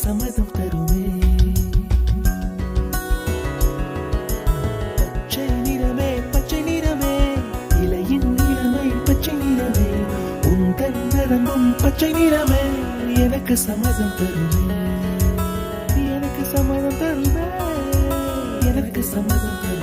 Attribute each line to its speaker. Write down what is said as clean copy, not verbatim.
Speaker 1: சம்மதம் தருமே. பச்சை நிறமே பச்சை நிறமே, இலையின் நிறமை பச்சை நிறமே, உந்தன் நரம்பும் பச்சை நிறமே, எனக்கு சம்மதம் தருமே, எனக்கு சம்மதம் தருமே, எனக்கு சம்மதம் தருமே.